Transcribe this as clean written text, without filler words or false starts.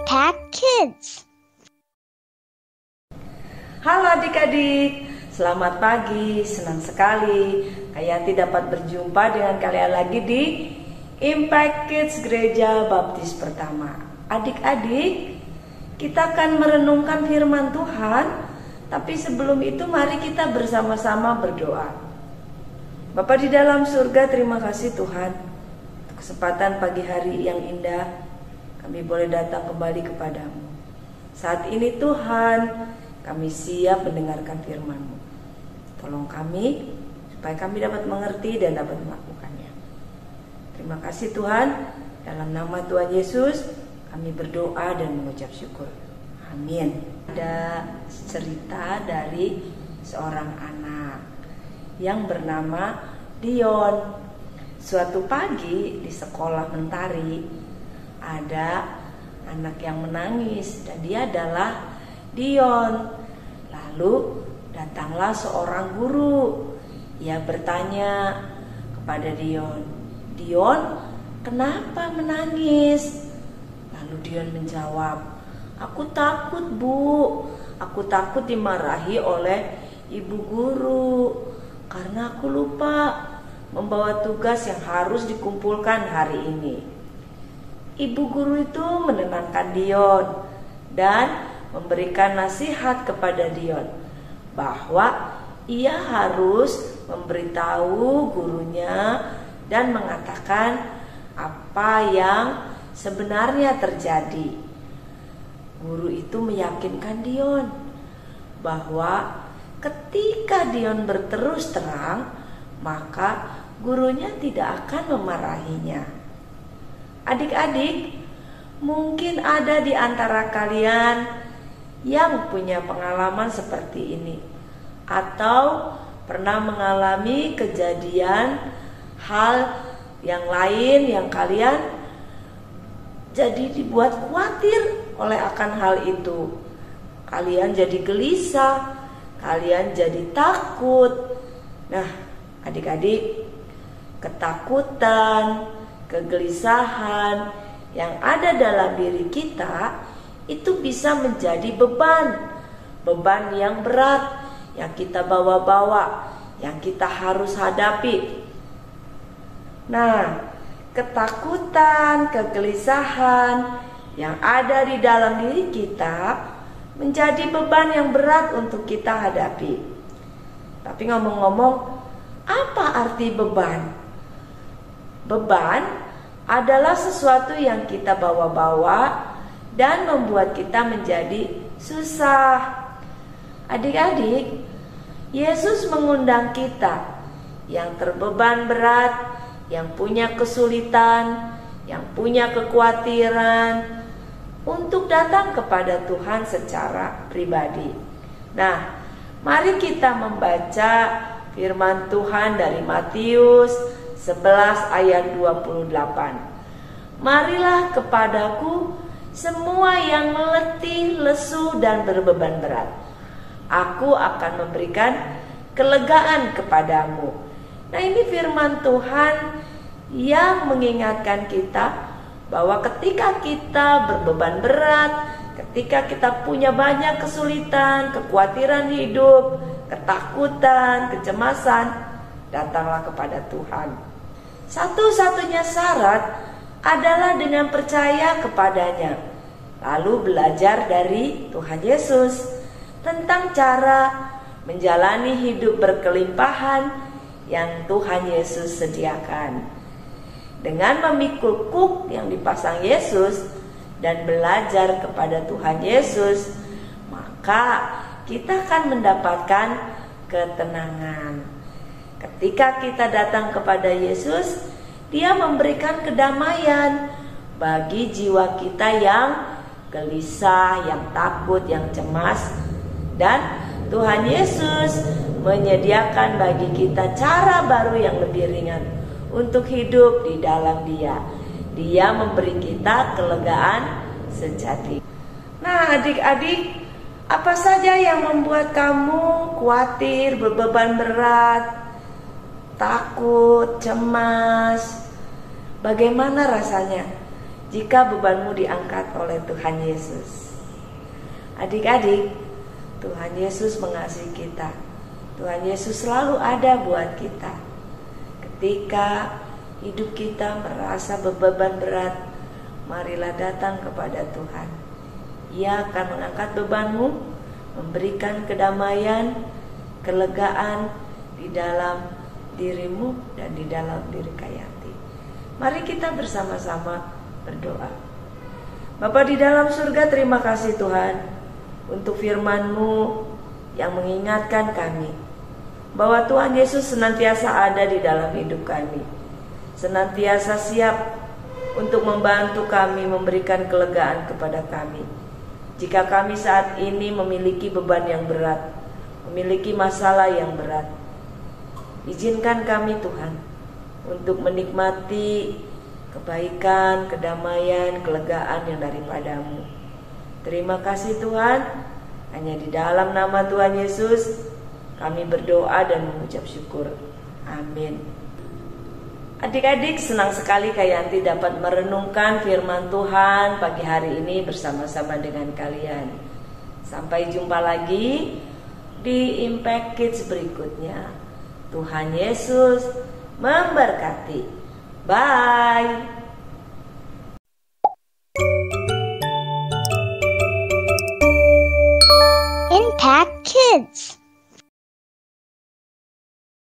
Impact Kids. Halo adik-adik, selamat pagi. Senang sekali Kayati dapat berjumpa dengan kalian lagi di Impact Kids Gereja Baptis Pertama. Adik-adik, kita akan merenungkan firman Tuhan. Tapi sebelum itu mari kita bersama-sama berdoa. Bapa di dalam surga, terima kasih Tuhan untuk kesempatan pagi hari yang indah. Kami boleh datang kembali kepadamu. Saat ini Tuhan, kami siap mendengarkan firman-Mu. Tolong kami supaya kami dapat mengerti dan dapat melakukannya. Terima kasih Tuhan. Dalam nama Tuhan Yesus kami berdoa dan mengucap syukur. Amin. Ada cerita dari seorang anak yang bernama Dion. Suatu pagi di sekolah Mentari ada anak yang menangis dan dia adalah Dion. Lalu datanglah seorang guru. Ia bertanya kepada Dion, "Dion, kenapa menangis?" Lalu Dion menjawab, "Aku takut, Bu. Aku takut dimarahi oleh ibu guru karena aku lupa membawa tugas yang harus dikumpulkan hari ini." Ibu guru itu menenangkan Dion dan memberikan nasihat kepada Dion bahwa ia harus memberitahu gurunya dan mengatakan apa yang sebenarnya terjadi. Guru itu meyakinkan Dion bahwa ketika Dion berterus terang, maka gurunya tidak akan memarahinya. Adik-adik, mungkin ada di antara kalian yang punya pengalaman seperti ini, atau pernah mengalami kejadian hal yang lain yang kalian jadi dibuat khawatir oleh akan hal itu. Kalian jadi gelisah, kalian jadi takut. Nah, adik-adik, ketakutan, kegelisahan yang ada dalam diri kita itu bisa menjadi beban yang berat yang kita bawa-bawa, yang kita harus hadapi. Nah, ketakutan, kegelisahan yang ada di dalam diri kita menjadi beban yang berat untuk kita hadapi. Tapi ngomong-ngomong, apa arti beban? Beban adalah sesuatu yang kita bawa-bawa dan membuat kita menjadi susah. Adik-adik, Yesus mengundang kita yang terbeban berat, yang punya kesulitan, yang punya kekhawatiran untuk datang kepada Tuhan secara pribadi. Nah, mari kita membaca firman Tuhan dari Matius 11 ayat 28. "Marilah kepadaku semua yang letih, lesu dan berbeban berat. Aku akan memberikan kelegaan kepadamu." Nah, ini firman Tuhan yang mengingatkan kita bahwa ketika kita berbeban berat, ketika kita punya banyak kesulitan, kekhawatiran hidup, ketakutan, kecemasan, datanglah kepada Tuhan. Satu-satunya syarat adalah dengan percaya kepadanya, lalu belajar dari Tuhan Yesus tentang cara menjalani hidup berkelimpahan yang Tuhan Yesus sediakan. Dengan memikul kuk yang dipasang Yesus dan belajar kepada Tuhan Yesus, maka kita akan mendapatkan ketenangan. Ketika kita datang kepada Yesus, Dia memberikan kedamaian bagi jiwa kita yang gelisah, yang takut, yang cemas. Dan Tuhan Yesus menyediakan bagi kita cara baru yang lebih ringan untuk hidup di dalam Dia. Dia memberi kita kelegaan sejati. Nah, adik-adik, apa saja yang membuat kamu khawatir, berbeban berat, takut, cemas? Bagaimana rasanya? jika bebanmu diangkat oleh Tuhan Yesus. Adik-adik, Tuhan Yesus mengasihi kita. Tuhan Yesus selalu ada buat kita. Ketika hidup kita merasa beban berat, marilah datang kepada Tuhan. Ia akan mengangkat bebanmu, memberikan kedamaian, kelegaan di dalam dirimu dan di dalam diri Kayanti. Mari kita bersama-sama berdoa. Bapa di dalam surga, terima kasih Tuhan untuk firman-Mu yang mengingatkan kami bahwa Tuhan Yesus senantiasa ada di dalam hidup kami, senantiasa siap untuk membantu kami, memberikan kelegaan kepada kami. Jika kami saat ini memiliki beban yang berat, memiliki masalah yang berat, izinkan kami Tuhan untuk menikmati kebaikan, kedamaian, kelegaan yang daripada-Mu. Terima kasih Tuhan. Hanya di dalam nama Tuhan Yesus kami berdoa dan mengucap syukur. Amin. Adik-adik, senang sekali Kayanti dapat merenungkan firman Tuhan pagi hari ini bersama-sama dengan kalian. Sampai jumpa lagi di Impact Kids berikutnya. Tuhan Yesus memberkati. Bye. Impact Kids.